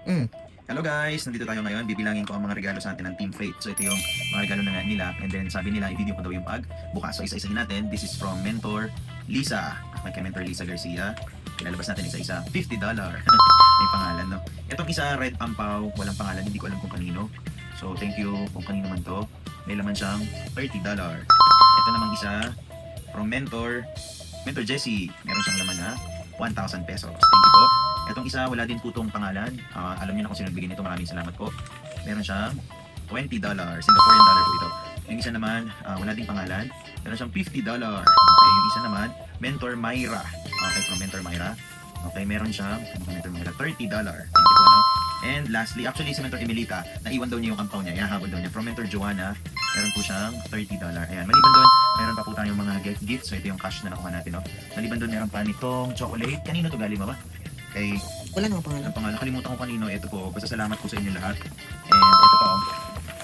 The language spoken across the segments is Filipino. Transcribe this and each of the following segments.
Hmm. Hello guys! Nandito tayo ngayon. Bibilangin ko ang mga regalo sa atin ng Team Faith. So ito yung mga regalo na nila. And then sabi nila, i-video ko daw yung bag. Bukas. So isa-isahin natin. This is from Mentor Lisa. May kay Mentor Lisa Garcia. Ilalabas natin isa-isa. $50. May pangalan, no? Itong isa, red ampaw. Walang pangalan. Hindi ko alam kung kanino. So thank you kung kanino man to. May laman siyang $30. Ito namang isa, from Mentor Jessie. Meron siyang laman na 1,000 pesos. Thank you po. Etong isa, wala din po itong pangalan. Alam niyo na kung sino nagbigay nito. Maraming salamat po. Meron siyang $20. Singaporean dollar po ito. Yung isa naman, wala din pangalan. Meron siyang $50. Okay, yung isa naman, Mentor Myra. Okay, from Mentor Myra. Okay, meron siyang Mentor Myra, $30. Thank you po, no? And lastly, actually si Mentor Emilita, naiwan daw niya yung ampaw niya. Ihahabol daw niya. From Mentor Joanna, meron po siyang $30. Ayan, maliban doon, meron pa po tayong mga gifts. So ito yung cash na nakuha natin, no? Maliban doon, meron pa nitong chocolate. Kanino to galing, mama? Kay Wala namang pangalan. ang pangalan, nakalimutan ko kanino. Ito po, basta salamat po sa inyo lahat. And ito pa,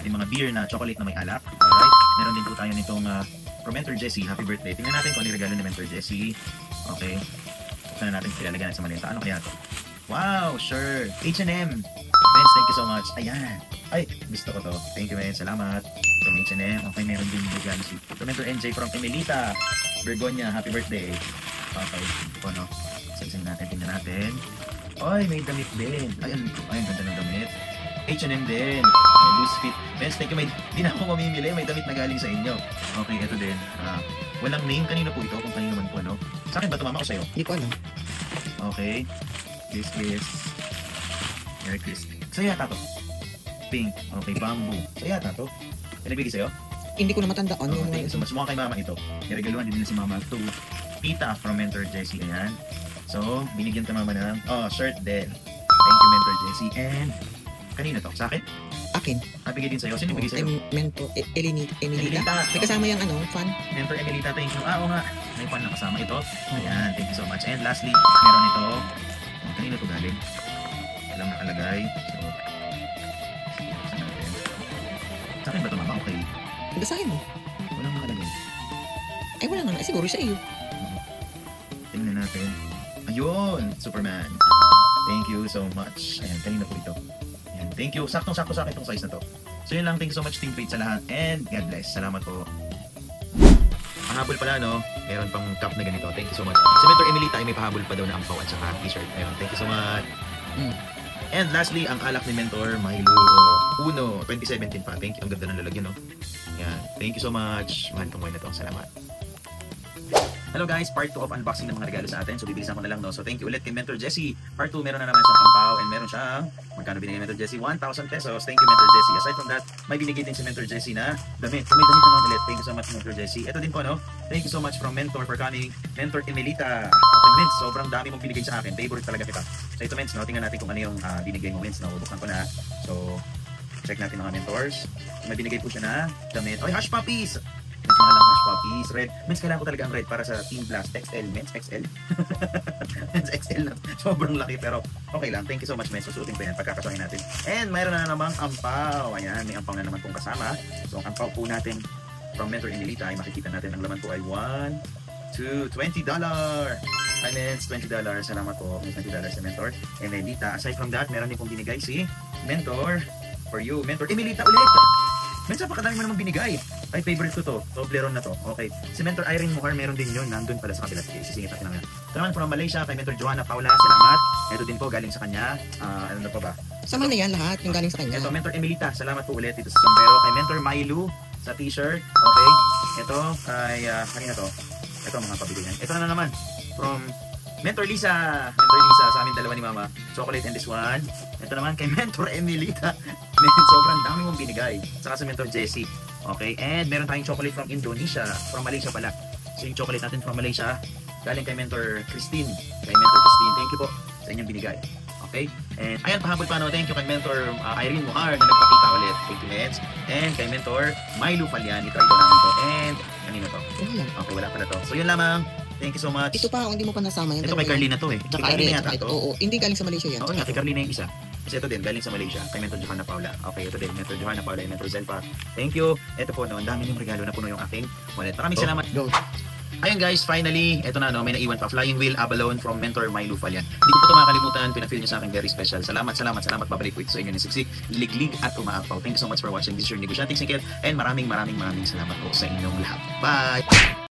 yung mga beer na chocolate na may alak. Alright, meron din po tayo nitong from Mentor Jessie. Happy birthday. Tingnan natin kung ano yung regalo ni Mentor Jessie. Okay, buksan na natin, pinalagyan sa malinta. Ano kaya to? Wow, shirt, H&M. Friends, thank you so much. Ayan, ay, gusto ko to. Thank you, man, salamat. From H&M. Okay, meron din regalo si from Mentor NJ from Emilita Bergonia. Happy birthday. Okay, ito po, no? Isa-isa natin, tingnan natin. Ay, may damit din. Ayun, ay, ganda ng damit. H&M din. May loose fit. Friends, thank you. Di na ako mamimili. May damit na galing sa inyo. Okay, ito din. Walang name. Kanino po ito? Kung kanino man po, no? Sa akin ba tumama ko sa'yo? Hindi ko alam. Okay. This is Merry Christmas. Sa'yo yata to. Pink. Okay, bamboo. Sa'yo yata to. Pinabigay sa'yo? Hindi ko na matandaan yung Thank you so much. Mukhang kay mama ito. Niregaluhan din nila si mama to Tita from Mentor Jessie. Ayan. So, binigyan ka mama ng shirt din. Thank you, Mentor Jessie. And, kanina to? Sa akin? akin. Bigay din sa'yo. Sino bigay sa'yo? Mentor Emilita. Emilita. May kasama yung fan. Mentor Emilita, thank you. Oo nga. May fan na kasama ito. Ayan, thank you so much. And lastly, meron ito. Kanina to galing? Walang nakalagay. So, buksan natin. Sa akin ba ito, mama? Okay. Basahin mo. Walang nakalagay. Ay, wala nga. Siguro sa iyo. Tingnan natin. Ayun! Superman. Thank you so much. Ayan, kanina po ito. Ayan, thank you. Saktong-sakto sa akin itong size na to. So yun lang. Thank you so much, Team Faith, sa lahat. And God bless. Salamat po. Pahabol pala, no? Meron pang cup na ganito. Thank you so much. Si Mentor Emilita ay may pahabol pa daw na ampaw at saka t-shirt. Ayun, thank you so much. And lastly, ang alak ni Mentor Milo Uno 2017 pa. Thank you. Ang ganda ng lalagyan, no? Yan. Thank you so much. Mahal ko muna ito. Salamat. Hello guys, part 2 of unboxing ng mga regalo sa atin. So bibilisan ko na lang, no. So thank you ulit kay Mentor Jessie. Part 2, meron na naman siyang ampaw and meron siyang magkano binigay Mentor Jessie? 1,000 pesos. Thank you, Mentor Jessie. Aside from that, may binigay din si Mentor Jessie na damit. So may damit na naman ulit. Thank you so much, Mentor Jessie. Ito din po, no. Thank you so much from Mentor for coming. Mentor Emilita. Okay, Vince, sobrang dami mong binigay sa akin. Favorite talaga kita. So ito, Vince, no. Tingnan natin kung ano yung binigay mo, Vince, no. Buksan ko na. So check natin mga mentors. May binigay po siya na damit. Oy, Hush Puppies! Mas mahal ang Hush Puppies. Red. Men's, kailangan ko talaga ang red para sa Team Blast XL. Men's XL. Men's XL lang. Sobrang laki pero okay lang. Thank you so much, Men's. Susuotin ko yan. Pagkakasuhin natin. And mayroon na namang ampaw. Ayan, may ampaw na naman pong kasama. So ang ampaw po natin from Mentor Emilita ay makikita natin ang laman po ay $1, $2, $20. Hi, Men's. $20. Salamat po. May $20 sa Mentor Emilita. Aside from that, meron din pong binigay si Mentor for you. Mentor Emilita ulit. Men's, napakadami mo naman binigay. Ay, favorite ko to. Toblerone na to. Okay. Si Mentor Irene Muhar, meron din yun. Nandun pala sa kabila. Sige, sisingit natin lang yan. Ito naman from Malaysia, kay Mentor Joanna Paula. Salamat. Ito din po, galing sa kanya. Ano na pa ba? Sama na yan lahat, yung galing sa kanya. Ito, Mentor Emilita. Salamat po ulit dito sa sombrero. Kay Mentor Mailu sa t-shirt. Okay. Ito, kay, kanina to. Ito, mga pabili yan. Ito na naman. From Mentor Lisa. Mentor Lisa, sa amin dalawa ni Mama. Chocolate and this one. Ito naman kay Mentor Emilita. Sobrang dami mong binigay. Saka sa Mentor Jessie. Okay, and meron tayong chocolate from Indonesia. From Malaysia pala. So yung chocolate natin from Malaysia, galing kay Mentor Christine. Kay Mentor Christine, thank you po sa inyong binigay. Okay, and ayan, pahabol pa, no. Thank you kay Mentor Irene Muhar na nagpakita ulit. Thank you, Meds. And kay Mentor Milo Falian. Ito namin to. And kanino to? Okay, wala pala to. So yun lamang. Thank you so much. Ito pa, hindi mo pa nasama yan. Ito kay Carlina to eh. Tsaka Kay Carlina yata to. Oo, hindi galing sa Malaysia yan. Oo nga, kay Carlina yung isa. Kasi ito din, galing sa Malaysia. Kay Mentor Johanna Paula. Okay, ito din, Mentor Johanna Paula, Mentor Zelfa. Thank you. Ito po, no, ang dami yung regalo na puno yung aking wallet. Maraming salamat. Go. Ayun guys, finally, eto na no, may naiwan pa. Flying Wheel Abalone from Mentor Milo Falyan. Hindi ko po ito makakalimutan, pinafeel niyo sa akin very special. Salamat, babalik po ito sa inyo ni Siksik, Liglig at Umaapaw. Thank you so much for watching. This is your Negosyanteng Sikit and maraming salamat po sa inyong lahat. Bye!